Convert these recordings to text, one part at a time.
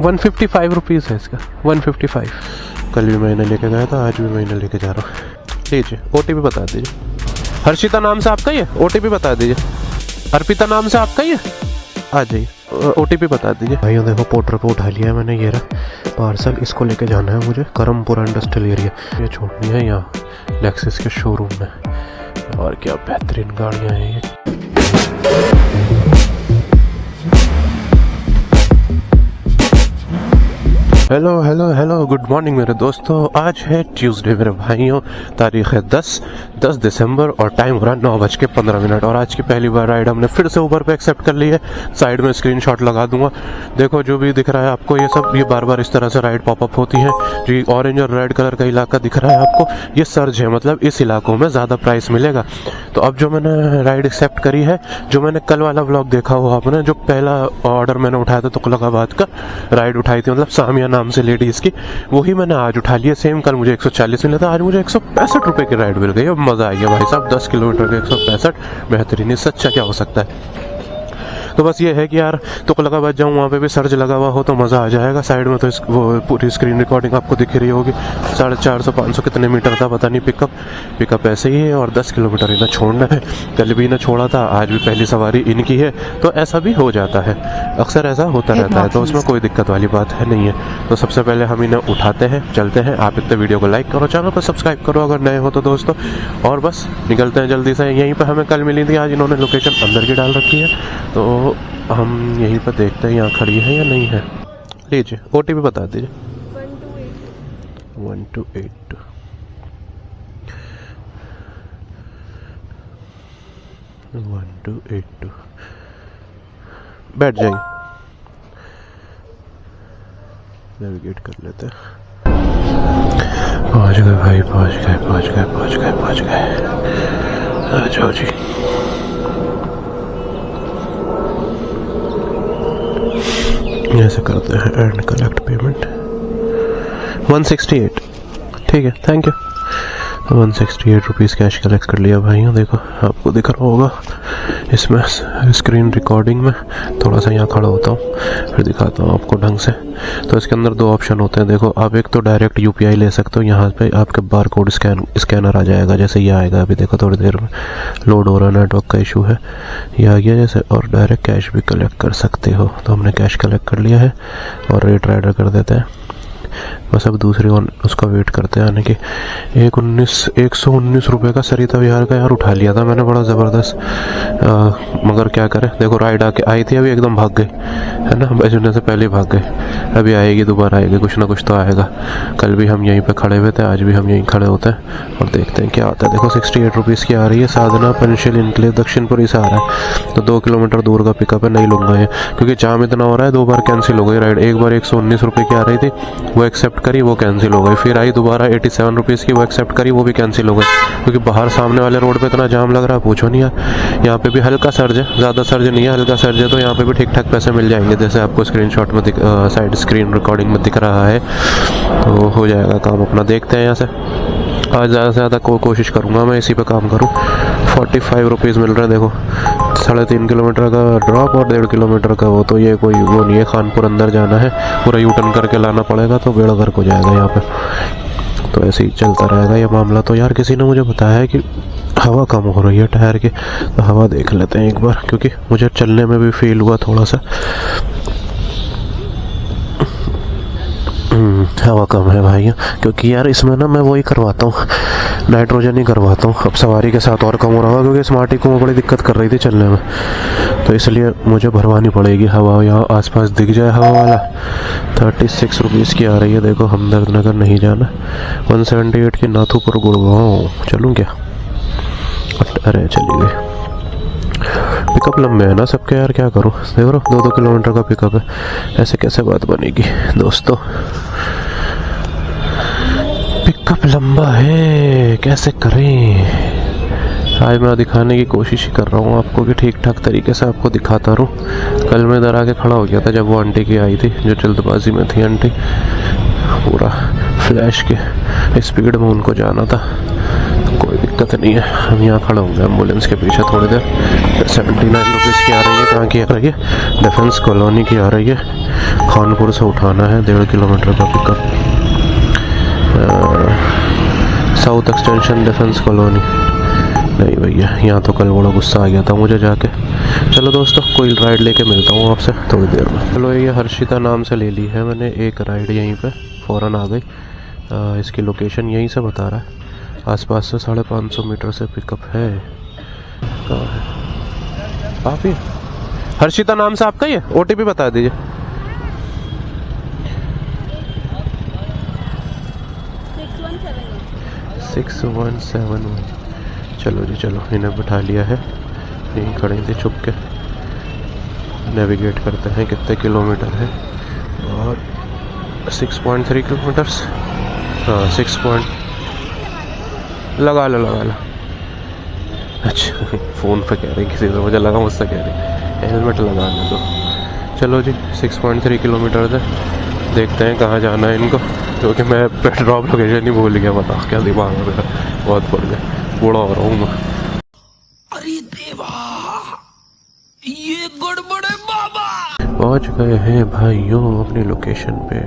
155 rupees है इसका, 155। कल भी मैंने लेके गया था, आज भी मैंने लेके जा रहा हूँ। लीजिए OTP बता दीजिए। हर्षिता नाम से आपका ही है? OTP बता दीजिए। अर्पिता नाम से आपका ही है? आ जाइए, OTP बता दीजिए। भाइयों देखो पोर्टर पे उठा लिया है मैंने, ये रहा पार्सल। इसको लेके जाना है मुझे करमपुरा इंडस्ट्रियल एरिया। ये छोड़नी है यहाँ लेक्सस के शोरूम में। और क्या बेहतरीन गाड़ियाँ हैं ये। Hello hello hello, good morning मेरे दोस्तों। आज है ट्यूसडे मेरे भाइयों, तारीख है 10 दिसंबर और टाइम हो रहा है 9:15। और आज की पहली बार राइड हमने फिर से ऊबर पे एक्सेप्ट कर ली है। साइड में स्क्रीनशॉट लगा दूंगा, देखो जो भी दिख रहा है आपको, ये सब ये बार बार इस तरह से राइड पॉपअप होती है। जो ये ऑरेंज और रेड कलर का इलाका दिख रहा है आपको, ये सर्ज है, मतलब इस इलाकों में ज़्यादा प्राइस मिलेगा। तो अब जो मैंने राइड एक्सेप्ट करी है, जो मैंने कल वाला व्लॉग देखा हुआ आपने, जो पहला ऑर्डर मैंने उठाया था तुगलकाबाद का, राइड उठाई थी मतलब सामिया नाम से लेडीज़ की, वही मैंने आज उठा लिया सेम। कल मुझे 140 मिला था, आज मुझे 165 रुपये की राइड मिल गई। अब मज़ा आ गया भाई साहब, 10 किलोमीटर के 165, बेहतरीन। इससे अच्छा क्या हो सकता है। तो बस ये है कि यार तुगलकाबाद जाऊँ, वहाँ पे भी सर्च लगा हुआ हो तो मज़ा आ जाएगा। साइड में तो वो पूरी स्क्रीन रिकॉर्डिंग आपको दिख रही होगी। 450-500 कितने मीटर था पता नहीं पिकअप ऐसे ही है। और 10 किलोमीटर इन्हें छोड़ना है। कल भी इन्हें छोड़ा था, आज भी पहली सवारी इनकी है, तो ऐसा भी हो जाता है, अक्सर ऐसा होता रहता है, तो उसमें कोई दिक्कत वाली बात है नहीं है। तो सबसे पहले हम इन्हें उठाते हैं, चलते हैं। आप इतने वीडियो को लाइक करो, चैनल पर सब्सक्राइब करो अगर नए हो तो दोस्तों, और बस निकलते हैं जल्दी से। यहीं पर हमें कल मिली थी, आज इन्होंने लोकेशन अंदर की डाल रखी है, तो हम यहीं पर देखते हैं यहाँ खड़ी है या नहीं है। लीजिए OTP बता दीजिए। 1282 1282। बैठ जाइए, नेविगेट कर लेते हैं। पहुँच गए भाई, पहुँच गए। आ जाओ जी। ऐसे करते हैं एंड कलेक्ट पेमेंट 168। ठीक है, thank you. 168 rupees cash collect कर लिया भाइयों। देखो आपको दिख रहा होगा इसमें स्क्रीन रिकॉर्डिंग में। थोड़ा सा यहाँ खड़ा होता हूँ, फिर दिखाता हूँ आपको ढंग से। तो इसके अंदर 2 ऑप्शन होते हैं। देखो आप एक तो डायरेक्ट UPI ले सकते हो, यहाँ पे आपके बार कोड स्कैनर आ जाएगा, जैसे ये आएगा अभी। देखो थोड़ी देर में लोड हो रहा है, नेटवर्क का इशू है, ये आ गया जैसे। और डायरेक्ट कैश भी कलेक्ट कर सकते हो, तो हमने कैश कलेक्ट कर लिया है और रेट राइडर कर देते हैं। बस अब दूसरी उसका वेट करते हैं आने की। 119 रुपये का सरिता विहार का यार उठा लिया था मैंने, बड़ा ज़बरदस्त। मगर क्या करें, देखो राइड आके आई थी अभी, एकदम भाग गई है ना, बजने से पहले भाग गए। अभी आएगी, दोबारा आएगी, कुछ ना कुछ तो आएगा। कल भी हम यहीं पे खड़े हुए थे, आज भी हम यहीं खड़े होते हैं और देखते हैं क्या आता है। देखो 68 रुपीज़ की आ रही है। साधना पंचशील इनक्लेव दक्षिणपुरी से आ रहा है, तो 2 किलोमीटर दूर का पिकअप है। नहीं लूँगा ये, क्योंकि जाम इतना हो रहा है। 2 बार कैंसिल हो गई राइड। एक बार 119 रुपये की आ रही थी, वो एक्सेप्ट करी, वो कैंसिल हो गई। फिर आई दोबारा 87 रुपीज़ की, वो एक्सेप्ट करी, वो भी कैंसिल हो गई, क्योंकि बाहर सामने वाले रोड पे इतना जाम लग रहा है, पूछो नहीं यार। यहाँ पे भी हल्का सर्ज है, ज़्यादा सर्ज नहीं है, हल्का सर्ज है। तो यहाँ पे भी ठीक ठाक पैसे मिल जाएंगे, जैसे आपको स्क्रीनशॉट में साइड स्क्रीन रिकॉर्डिंग में दिख रहा है। तो हो जाएगा काम अपना। देखते हैं यहाँ से। आज ज़्यादा से ज़्यादा कोशिश करूँगा मैं इसी पे काम करूँ। 45 रुपीज़ मिल रहे हैं। देखो 3.5 किलोमीटर का ड्रॉप और 1.5 किलोमीटर का वो, तो ये कोई वो नहीं है। खानपुर अंदर जाना है, पूरा यूटर्न करके लाना पड़ेगा, तो बेड़ा गर्क हो जाएगा यहाँ पे। तो ऐसे ही चलता रहेगा ये मामला। तो यार किसी ने मुझे बताया है कि हवा कम हो रही है टायर की, तो हवा देख लेते हैं एक बार, क्योंकि मुझे चलने में भी फील हुआ थोड़ा सा हवा कम है भाई। क्योंकि यार इसमें ना मैं वही करवाता हूँ, नाइट्रोजन ही करवाता हूँ। अब सवारी के साथ और कम हो रहा होगा, क्योंकि स्मार्टी को बड़ी दिक्कत कर रही थी चलने में, तो इसलिए मुझे भरवानी पड़ेगी हवा। यहाँ आसपास दिख जाए हवा वाला। 36 रुपीज़ की आ रही है। देखो हमदर्द नगर नहीं जाना। 178 की नाथूपुर गुड़गांव चलूँ क्या? अरे चली गई। पिकअप लंबे है ना सबके यार, क्या करूँ। देखो 2-2 किलोमीटर का पिकअप है, ऐसे कैसे बात बनेगी दोस्तों। पिकअप लंबा है, कैसे करें। आज मैं दिखाने की कोशिश ही कर रहा हूँ आपको कि ठीक ठाक तरीके से आपको दिखाता रहूँ। कल मैं इधर आके खड़ा हो गया था जब वो आंटी की आई थी, जो जल्दबाजी में थी आंटी, पूरा फ्लैश के स्पीड में उनको जाना था, कोई दिक्कत नहीं है, हम यहाँ खड़े होंगे एम्बुलेंस के पीछे थोड़ी देर। 79 रुपीज़ की आ रही है। कहाँ की आ रही है? डिफेंस कॉलोनी की आ रही है। खानपुर से उठाना है, 1.5 किलोमीटर का pickup. South extension defence colony. नहीं भैया, यहाँ तो कल बड़ा गुस्सा आ गया था मुझे जाके। चलो दोस्तों, कोई राइड लेके मिलता हूँ आपसे थोड़ी देर में। चलो, ये हर्षिता नाम से ले ली है मैंने एक राइड, यहीं पे फ़ौरन आ गई। इसकी लोकेशन यहीं से बता रहा है, आसपास से 550 मीटर से पिकअप है। कहाँ है आप ही? हर्षिता नाम से आपका? ये OTP बता दीजिए। 6171। चलो जी चलो, इन्हें बिठा लिया है, यहीं खड़े थे छुप के। नेविगेट करते हैं कितने किलोमीटर है। और 6.3 किलोमीटर्स। हाँ 6 लगा लो। अच्छा फ़ोन पे कह रही किसी से, मुझे लगा मुझसे कह रही हेलमेट लगाने दो। चलो जी, 6.3 किलोमीटर है। देखते हैं कहाँ जाना है इनको, क्योंकि मैं ड्रॉप लोकेशन ही भूल गया। बताओ क्या दिमाग में मेरा बहुत पड़ गया, बूढ़ा हो रहा हूँ मैं। अरे देवा, ये गड़बड़ है बाबा। पहुँच गए हैं भाइयों अपनी लोकेशन पे।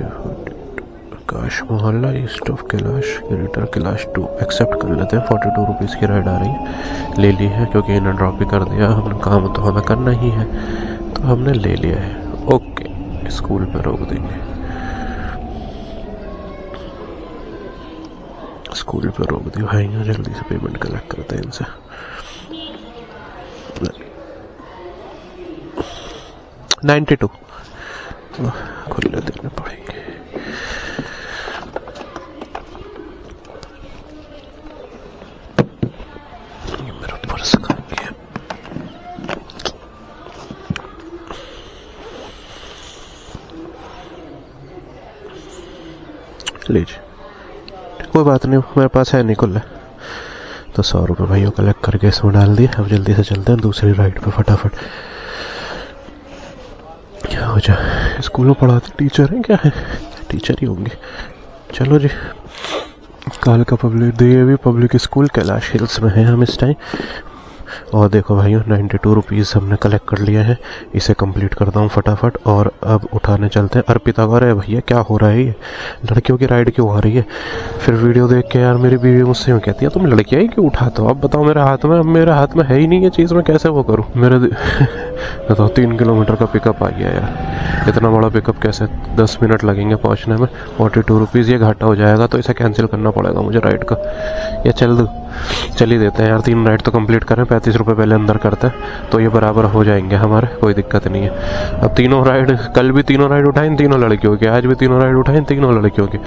कैलाश मोहल्ला, east of Kailash, greater Kailash 2 accept कर लेते हैं। 42 रुपीज़ की राइड आ रही है, ले ली है क्योंकि इन्हें ड्रॉप भी कर दिया। हमने काम तो हमें करना ही है, तो हमने ले लिया है। ओके, स्कूल पे रोक देंगे, स्कूल पे रोक दी भाई। जल्दी से पेमेंट कलेक्ट करते हैं इनसे। $92 खुले देने पड़ेंगे। मेरा पर्स कहाँ गया? लीजिए, कोई बात नहीं, मेरे पास है नहीं खुला। तो 100 रुपये भाइयों कलेक्ट करके इसमें डाल दिए। अब जल्दी से चलते हैं दूसरी राइड पे फटाफट। क्या हो जाए, स्कूल में पढ़ाते टीचर हैं क्या है? टीचर ही होंगे। चलो जी, कालका public DAV public school Kailash hills में है हम इस टाइम। और देखो भाइयों, 92 रुपीज़ हमने कलेक्ट कर लिया है। इसे कंप्लीट करता हूँ फटाफट और अब उठाने चलते हैं। अर्पिता को, अरे भैया क्या हो रहा है, ये लड़कियों की राइड क्यों आ रही है? फिर वीडियो देख के यार मेरी बीवी मुझसे यूँ कहती है, तुम लड़कियाँ ही क्यों उठाते हो? अब बताओ, मेरे हाथ में, अब मेरे हाथ में है ही नहीं ये चीज़, मैं कैसे वो करूँ? मेरे बताओ 3 किलोमीटर का पिकअप आ गया यार। इतना बड़ा पिकअप कैसे? 10 मिनट लगेंगे पहुँचने में। 42 रुपीज़ ये घाटा हो जाएगा, तो इसे कैंसिल करना पड़ेगा मुझे राइड का। या चल ही देते हैं यार, 3 राइड तो कंप्लीट करें। 35 रुपये पहले अंदर करते हैं तो ये बराबर हो जाएंगे हमारे, कोई दिक्कत नहीं है। अब तीनों राइड, कल भी तीनों राइड उठाएं तीनों लड़कियों की, आज भी तीनों राइड उठाएं तीनों लड़कियों की।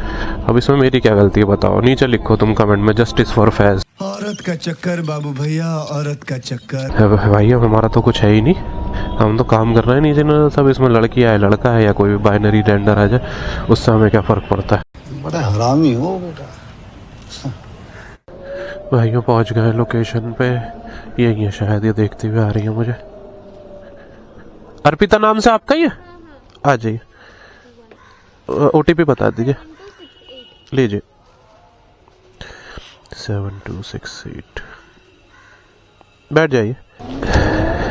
अब इसमें मेरी क्या गलती है बताओ? नीचे लिखो तुम कमेंट में, जस्टिस फॉर फैज। औरत का चक्कर बाबू भैया, औरत का चक्कर। भाई अब हमारा तो कुछ है ही नहीं, हम तो काम कर रहे हैं नीचे ना। सब इसमें लड़की है लड़का है या कोई भी बाइनरी जेंडर आ जाए, उससे हमें क्या फ़र्क पड़ता है? बड़ा हरामी हो बेटा। भाइयों पहुंच गए लोकेशन पे, यही है शायद, ये देखते हुए आ रही है मुझे। अर्पिता नाम से आपका ही है? आ जाइए, OTP बता दीजिए, लीजिए। 7268, बैठ जाइए।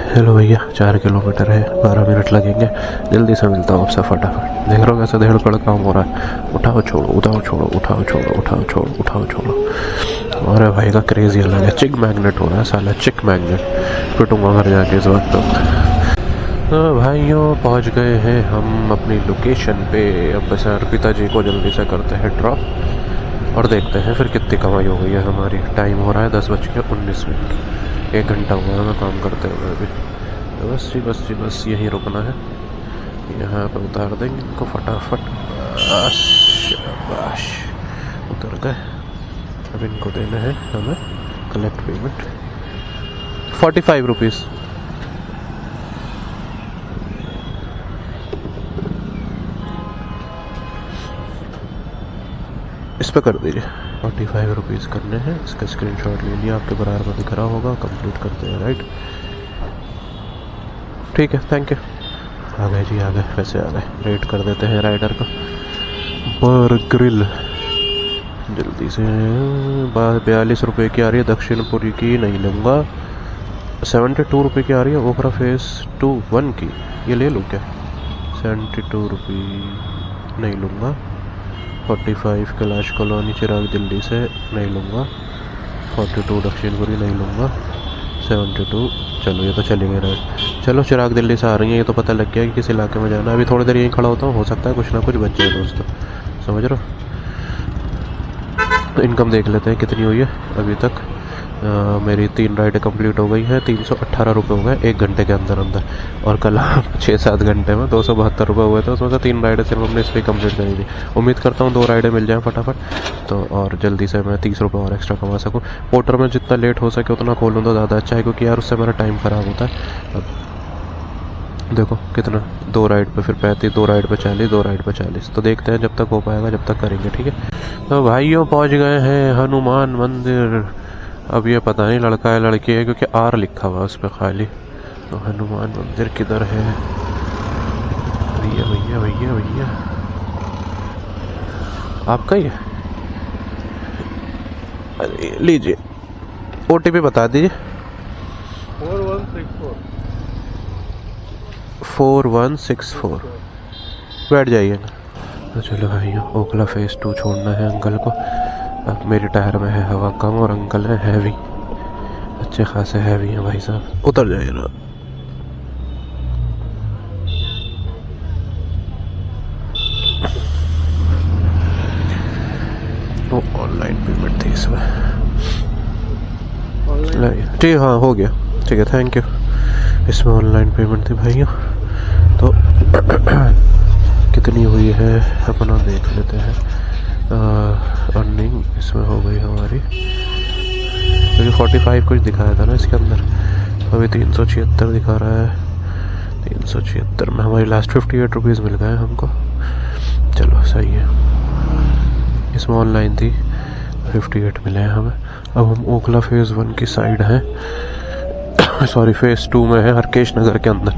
हेलो भैया, 4 किलोमीटर है, 12 मिनट लगेंगे। जल्दी से मिलता हूँ आपसे फटाफट। देख रहे हो कैसे धेड़ पड़ काम हो रहा है? उठाओ छोड़ो, उठाओ छोड़ो, उठाओ छोड़ो, उठाओ छोड़ो, उठाओ छोड़ो। अरे भाई का क्रेज ही अलग है, चिक मैग्नेट हो रहा है साला, चिक मैग्नेट। पिटूंगा घर जाके इस वक्त। तो भाइयों पहुँच गए हैं हम अपनी लोकेशन पे। अब बस अर्पिता जी को जल्दी से करते हैं ड्रॉप और देखते हैं फिर कितनी कमाई हो गई है हमारी। टाइम हो रहा है 10:19। 1 घंटा हुआ है मैं काम करते हुए अभी। तो बस यहीं रुकना है, यहाँ पर उतार देंगे इनको फटाफट। शाबाश, उतर गए। अब इनको देना है हमें कलेक्ट पेमेंट 45 रुपीज़। इस पर कर दीजिए। 45 रुपीज़ करने हैं। इसका स्क्रीनशॉट ले लिया, आपके बराबर में दिख रहा होगा। कंप्लीट करते हैं राइट। ठीक है, थैंक यू। आ गए जी, आ गए, वैसे आ गए। रेट कर देते हैं राइडर का। बर ग्रिल जल्दी से 42 रुपये की आ रही है दक्षिणपुरी की, नहीं लूँगा। 72 रुपये की आ रही है ओखला फेस 2 1 की, ये ले लूँ क्या? 72 रुपये नहीं लूँगा। 45 कैलाश कॉलोनी चिराग दिल्ली से नहीं लूँगा। 42 दक्षिणपुरी नहीं लूँगा। 72 चलो ये तो चले गए रहे। चलो चिराग दिल्ली से आ रही है, ये तो पता लग गया कि किस इलाके में जाना है। अभी थोड़ी देर यहीं खड़ा होता हूँ, हो सकता है कुछ ना कुछ बच जाए दोस्तों, समझ रहे हो। तो इनकम देख लेते हैं कितनी हुई है अभी तक। मेरी 3 राइडें कंप्लीट हो गई हैं। 318 रुपये हो गए 1 घंटे के अंदर अंदर। और कल 6-7 घंटे में 272 रुपये हुए थे, उसमें से 3 राइडें सिर्फ हमने इस पर कंप्लीट करी थी। उम्मीद करता हूँ 2 राइडें मिल जाएँ फटाफट, तो और जल्दी से मैं 30 रुपये और एक्स्ट्रा कमा सकूँ। पोर्टर में जितना लेट हो सके उतना खोलूँ तो ज़्यादा अच्छा है, क्योंकि यार उससे मेरा टाइम ख़राब होता है। अब देखो कितना, 2 राइड पे फिर 35, 2 राइड पे 40, 2 राइड पे 40। तो देखते हैं जब तक हो पाएगा, जब तक करेंगे, ठीक है। तो भाइयों पहुंच गए हैं हनुमान मंदिर। अब ये पता नहीं लड़का है लड़की है, क्योंकि आर लिखा हुआ उस पर खाली। तो हनुमान मंदिर किधर है? भैया भैया भैया भैया, आपका ही है? अरे लीजिए, OTP बता दीजिए। 4164। बैठ जाइए ना। तो चलो भाइयों, ओखला फेस 2 छोड़ना है अंकल को। अब मेरे टायर में है हवा कम और अंकल है हैवी, अच्छे खासे हैवी हैं भाई साहब। उतर जाइए ना। वो ऑनलाइन पेमेंट थी इसमें, जी हाँ हो गया, ठीक है थैंक यू। इसमें ऑनलाइन पेमेंट थी भाइयों। तो कितनी हुई है अपना देख लेते हैं। अर्निंग इसमें हो गई हमारी, क्योंकि 45 कुछ दिखाया था ना इसके अंदर, अभी 376 दिखा रहा है। 376 में हमारी लास्ट 58 रुपीज़ मिल गए हमको। चलो सही है। इसमें ऑनलाइन थी, 58 मिले हैं हमें। अब हम ओखला फेज़ 1 की साइड हैं, सॉरी फेज़ 2 में है हरकेश नगर के अंदर।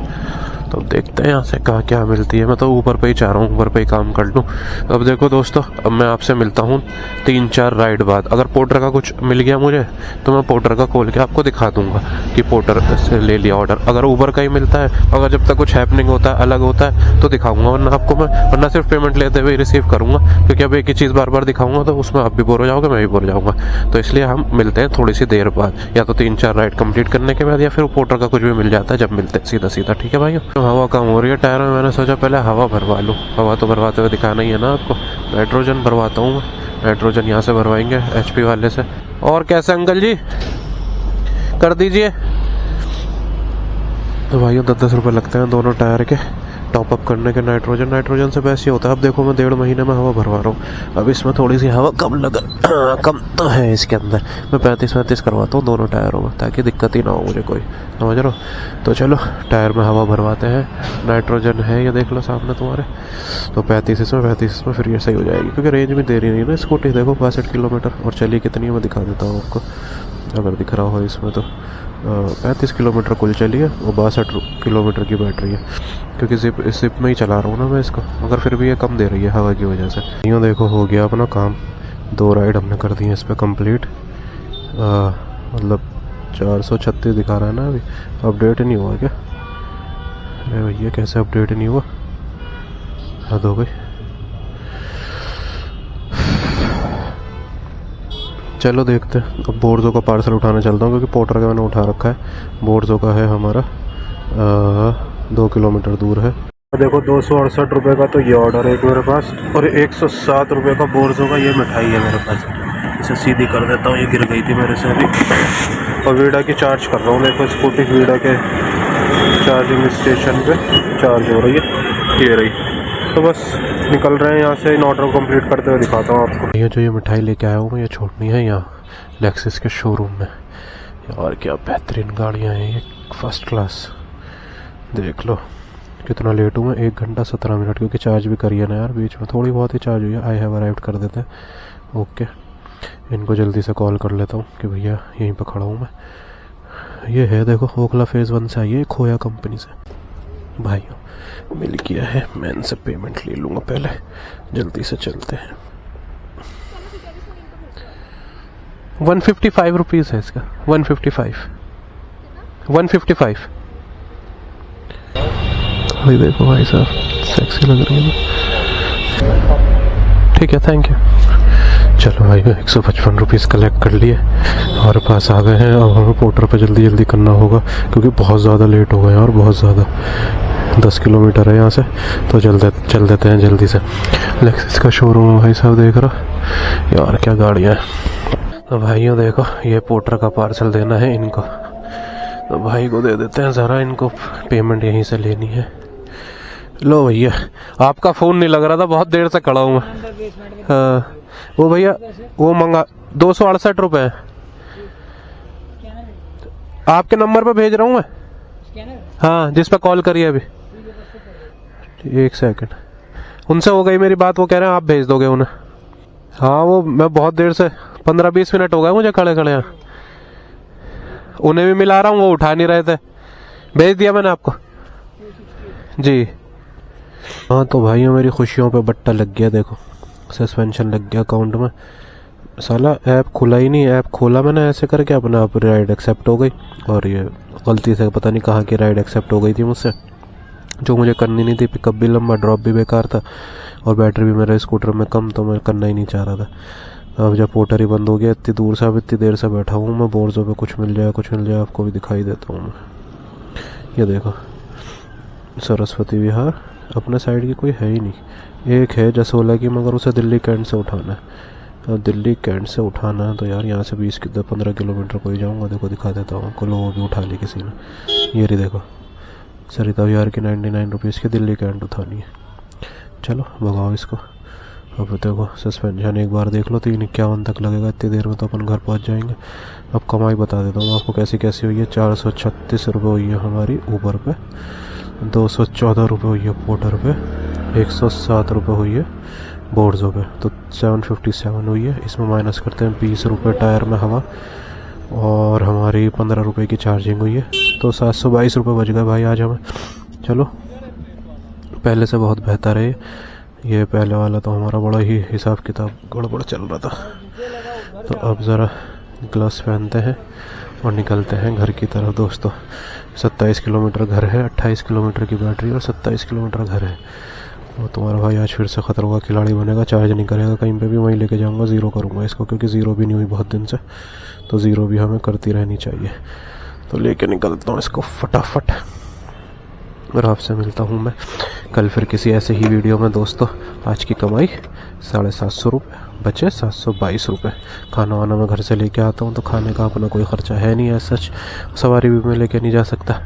तो देखते हैं यहाँ से कहाँ क्या मिलती है। मैं तो ऊपर पे ही चाह रहा हूँ, ऊपर पे ही काम कर लूँ। अब देखो दोस्तों, अब मैं आपसे मिलता हूँ 3-4 राइड बाद। अगर पोर्टर का कुछ मिल गया मुझे तो मैं पोर्टर का खोल के आपको दिखा दूंगा कि पोर्टर से ले लिया ऑर्डर। अगर ऊबर का ही मिलता है, अगर जब तक कुछ हैपनिंग होता है अलग होता है तो दिखाऊंगा, वरना आपको मैं, वरना सिर्फ पेमेंट लेते हुए रिसीव करूँगा। क्योंकि अब एक ही चीज़ बार बार दिखाऊंगा तो उसमें आप भी बोर हो जाओगे, मैं भी बोर हो जाऊँगा। तो इसलिए हम मिलते हैं थोड़ी सी देर बाद, या तो 3-4 राइड कंप्लीट करने के बाद, या फिर पोर्टर का कुछ भी मिल जाता है जब मिलते हैं सीधा सीधा, ठीक है भाई। तो हवा कम हो रही है टायर में, मैंने सोचा पहले हवा भरवा लूँ। हवा तो भरवाते हुए दिखाना ही है ना आपको। नाइट्रोजन भरवाता हूँ मैं, नाइट्रोजन यहाँ से भरवाएंगे HP वाले से। और कैसे अंकल जी कर दीजिए। तो भाइयों 10-10 रुपये लगते हैं दोनों टायर के टॉपअप करने के। नाइट्रोजन से वैसे होता है। अब देखो मैं 1.5 महीने में हवा भरवा रहा हूँ, अब इसमें थोड़ी सी हवा कम कम तो है इसके अंदर। मैं 35-35 करवाता हूँ दोनों टायरों में, ताकि दिक्कत ही ना हो मुझे कोई, समझ रहे हो। तो चलो टायर में हवा भरवाते हैं। नाइट्रोजन है ये देख लो सामने तुम्हारे। तो 35 इसमें फिर ये सही हो जाएगी, क्योंकि रेंज में दे रही नहीं ना स्कूटी। देखो 62 किलोमीटर, और चलिए कितनी है मैं दिखा देता हूँ आपको, अगर दिख रहा हो इसमें तो। 35 किलोमीटर कुल चली है, वो 62 किलोमीटर की बैटरी है, क्योंकि जिप में ही चला रहा हूँ ना मैं इसको। मगर फिर भी ये कम दे रही है हवा की वजह से। यूँ देखो हो गया अपना काम, 2 राइड हमने कर दी है इस पर कम्प्लीट। मतलब 436 दिखा रहा है ना अभी। अपडेट नहीं हुआ क्या? अरे भैया कैसे अपडेट नहीं हुआ, हद हो गई। चलो देखते हैं। अब बोर्जो का पार्सल उठाने चलता हूँ, क्योंकि पोर्टर का मैंने उठा रखा है। बोर्जो का है हमारा 2 किलोमीटर दूर है। देखो 268 रुपये का तो ये ऑर्डर है मेरे पास, और 107 रुपये का बोर्जो का ये मिठाई है मेरे पास। इसे सीधी कर देता हूँ, ये गिर गई थी मेरे से अभी। और वीडा की चार्ज कर रहा हूँ, देखो स्कूटी वीडा के चार्जिंग स्टेशन पे चार्ज हो रही है, ये रही। तो बस निकल रहे हैं यहाँ से। इन ऑर्डर को कंप्लीट करते हुए दिखाता हूँ आपको। ये जो ये मिठाई लेके आया हूँ मैं, ये छोड़नी है यहाँ लेक्सिस के शोरूम में। और क्या बेहतरीन गाड़ियाँ हैं ये, फर्स्ट क्लास। देख लो कितना लेट हूँ मैं, 1 घंटा 17 मिनट, क्योंकि चार्ज भी करिए ना यार, बीच में थोड़ी बहुत ही चार्ज हुई है। आई हैव अराइव्ड कर देते हैं। ओके, इनको जल्दी से कॉल कर लेता हूँ कि भैया यहीं पर खड़ा हूँ मैं। ये है देखो ओखला फेज़ 1 से आई है, खोया कंपनी से। भाइयों मिल गया है, मैं इनसे पेमेंट ले लूँगा पहले, जल्दी से चलते हैं। 155 रुपीज़ है इसका, 155 भाई देखो भाई साहब सेक्सी लग रही है। ठीक है, थैंक यू। चलो भाई 155 रुपीज़ कलेक्ट कर लिए, हमारे पास आ गए हैं। अब हमें पोर्टर पे जल्दी जल्दी करना होगा क्योंकि बहुत ज़्यादा लेट हो गए हैं और बहुत ज़्यादा 10 किलोमीटर है यहाँ से, तो चल देते हैं जल्दी से। लेक्सिस का शोरूम है भाई साहब, देख रहा यार क्या गाड़ियाँ हैं। तो भाइयों देखो ये पोर्टर का पार्सल देना है इनको, तो भाई को दे देते हैं ज़रा, इनको पेमेंट यहीं से लेनी है। लो भैया, आपका फ़ोन नहीं लग रहा था, बहुत देर से खड़ा हूँ मैं। हाँ वो भैया वो मंगा 268 रुपये है, आपके नंबर पे भेज रहा हूँ मैं। हाँ जिस पे कॉल करिए अभी। एक सेकंड, उनसे हो गई मेरी बात, वो कह रहे हैं आप भेज दोगे उन्हें। हाँ वो मैं बहुत देर से 15-20 मिनट हो गए मुझे खड़े खड़े यहाँ, उन्हें भी मिला रहा हूँ, वो उठा नहीं रहे थे। भेज दिया मैंने आपको जी। हाँ तो भाइयों मेरी खुशियों पे बट्टा लग गया, देखो सस्पेंशन लग गया अकाउंट में। साला ऐप खुला ही नहीं, ऐप खोला मैंने ऐसे करके, अपने आप राइड एक्सेप्ट हो गई, और ये गलती से पता नहीं कहाँ की राइड एक्सेप्ट हो गई थी मुझसे, जो मुझे करनी नहीं थी। पिकअप भी लंबा, ड्रॉप भी बेकार था, और बैटरी भी मेरे स्कूटर में कम, तो मैं करना ही नहीं चाह रहा था। अब जब पोर्टर ही बंद हो गया, इतनी दूर से, अब इतनी देर से बैठा हूँ मैं बोर्जों पे, कुछ मिल जाए आपको भी दिखाई देता हूँ मैं। ये देखो सरस्वती विहार, अपने साइड की कोई है ही नहीं। एक है जसोला की, मगर उसे दिल्ली कैंट से उठाना है। अब दिल्ली कैंट से उठाना है तो यार यहाँ से 20-15 किलोमीटर को ही जाऊँगा। देखो दिखा देता हूँ आपको, लो वो भी उठा ली किसी ने। ये रही देखो सरिता विहार की 99 रुपीज़ की दिल्ली कैंट उठानी है। चलो भगाओ इसको। अब देखो सस्पेंशन एक बार देख लो, 351 तक लगेगा, इतनी देर में तो अपन घर पहुँच जाएंगे। अब कमाई बता देता हूँ आपको कैसी कैसी हुई है। 436 रुपये हुई है हमारी ऊबर पे, 214 रुपये हुई है पोर्टर पे, 107 रुपये हुई है बोर्ड्सों पे, तो 757 हुई है। इसमें माइनस करते हैं 20 रुपये टायर में हवा, और हमारी 15 रुपये की चार्जिंग हुई है, तो 722 रुपये बच गए भाई आज हमें। चलो पहले से बहुत बेहतर है ये पहले वाला तो हमारा बड़ा ही हिसाब किताब गड़बड़ चल रहा था। तो अब ज़रा ग्लव्स पहनते हैं और निकलते हैं घर की तरफ दोस्तों। 27 किलोमीटर घर है, 28 किलोमीटर की बैटरी और 27 किलोमीटर घर है। और तुम्हारा भाई आज फिर से खतरों का खिलाड़ी बनेगा, चार्ज नहीं करेगा कहीं पे भी, वहीं लेके जाऊंगा, ज़ीरो करूंगा इसको, क्योंकि ज़ीरो भी नहीं हुई बहुत दिन से, तो ज़ीरो भी हमें करती रहनी चाहिए। तो लेके निकलता हूँ इसको फटाफट, और आपसे मिलता हूँ मैं कल फिर किसी ऐसे ही वीडियो में दोस्तों। आज की कमाई 750 रुपये, बचे 722 रुपये। खाना वाना मैं घर से लेके आता हूँ, तो खाने का अपना कोई ख़र्चा है नहीं है सच, सवारी भी मैं लेके नहीं जा सकता।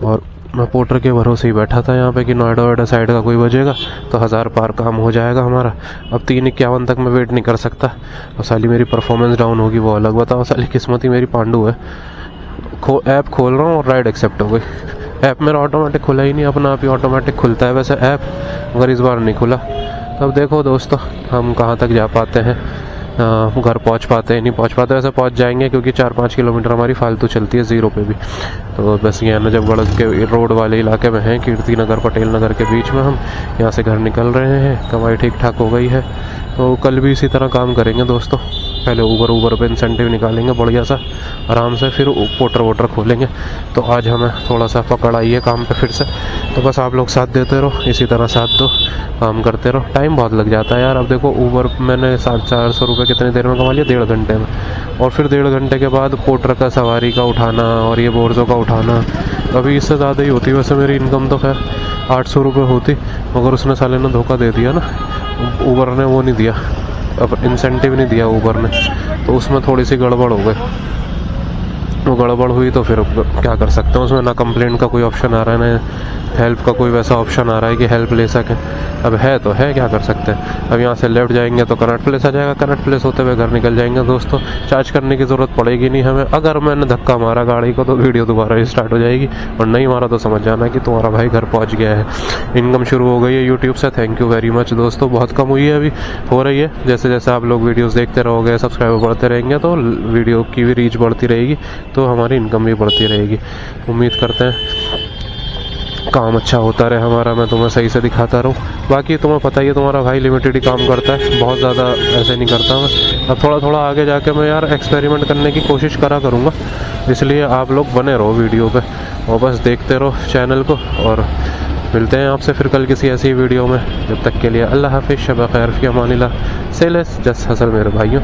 और मैं पोर्टर के भरोसे ही बैठा था यहाँ पे कि नोएडा वोएडा साइड का कोई बजेगा तो 1000 पार काम हो जाएगा हमारा। अब 351 तक मैं वेट नहीं कर सकता, और साली मेरी परफॉर्मेंस डाउन होगी वो अलग। बताओ साली किस्मत ही मेरी पांडू है। ऐप खोल रहा हूँ और राइड एक्सेप्ट हो गई। ऐप मेरा ऑटोमेटिक खुला ही नहीं, अपना आप ही ऑटोमेटिक खुलता है वैसे ऐप, मगर इस बार नहीं खुला। अब देखो दोस्तों हम कहाँ तक जा पाते हैं, घर पहुंच पाते हैं नहीं पहुंच पाते। वैसे पहुंच जाएंगे क्योंकि 4-5 किलोमीटर हमारी फालतू चलती है ज़ीरो पे भी। तो बस ये नजफगढ़ के रोड वाले इलाके में हैं, कीर्ति नगर पटेल नगर के बीच में हम यहाँ से घर निकल रहे हैं। कमाई ठीक ठाक हो गई है, तो कल भी इसी तरह काम करेंगे दोस्तों। पहले ऊबर पे इंसेंटिव निकालेंगे बढ़िया सा आराम से, फिर पोर्टर वोटर खोलेंगे। तो आज हमें थोड़ा सा पकड़ आई है काम पे फिर से, तो बस आप लोग साथ देते रहो, इसी तरह साथ दो, काम करते रहो। टाइम बहुत लग जाता है यार। अब देखो ऊबर मैंने 450 रुपये कितनी देर में कमा लिया, 1.5 घंटे में, और फिर 1.5 घंटे के बाद पोर्टर का सवारी का उठाना और ये बोर्जों का उठाना। अभी इससे ज़्यादा ही होती, वैसे मेरी इनकम तो खैर 800 रुपये होती, मगर उसने साले ने धोखा दे दिया ना, ऊबर ने वो नहीं दिया, अब इंसेंटिव नहीं दिया ऊबर ने, तो उसमें थोड़ी सी गड़बड़ हो गई। वो गड़बड़ हुई तो फिर क्या कर सकते हैं उसमें, ना कंप्लेंट का कोई ऑप्शन आ रहा है, ना हेल्प का कोई वैसा ऑप्शन आ रहा है कि हेल्प ले सकें। अब है तो है, क्या कर सकते हैं। अब यहाँ से लेफ्ट जाएंगे तो कनॉट प्लेस आ जाएगा, कनॉट प्लेस होते हुए घर निकल जाएंगे दोस्तों। चार्ज करने की ज़रूरत पड़ेगी नहीं हमें। अगर मैंने धक्का मारा गाड़ी को तो वीडियो दोबारा स्टार्ट हो जाएगी, और नहीं मारा तो समझ जाना कि तुम्हारा भाई घर पहुँच गया है। इनकम शुरू हो गई है यूट्यूब से, थैंक यू वेरी मच दोस्तों। बहुत कम हुई है, अभी हो रही है। जैसे जैसे आप लोग वीडियोज़ देखते रहोगे, सब्सक्राइबर बढ़ते रहेंगे, तो वीडियो की भी रीच बढ़ती रहेगी, तो हमारी इनकम भी बढ़ती रहेगी। उम्मीद करते हैं काम अच्छा होता रहे हमारा, मैं तुम्हें सही से दिखाता रहूँ। बाकी तुम्हें पता ही है तुम्हारा भाई लिमिटेड ही काम करता है, बहुत ज़्यादा ऐसे नहीं करता मैं। अब थोड़ा थोड़ा आगे जाके मैं यार एक्सपेरिमेंट करने की कोशिश करा करूँगा, इसलिए आप लोग बने रहो वीडियो पे और बस देखते रहो चैनल को। और मिलते हैं आपसे फिर कल किसी ऐसी वीडियो में। जब तक के लिए अल्लाह हाफिज़, शब खैर, फ़ी अमानिल्लाह। से लेस जस्ट हसल मेरे भाइयों।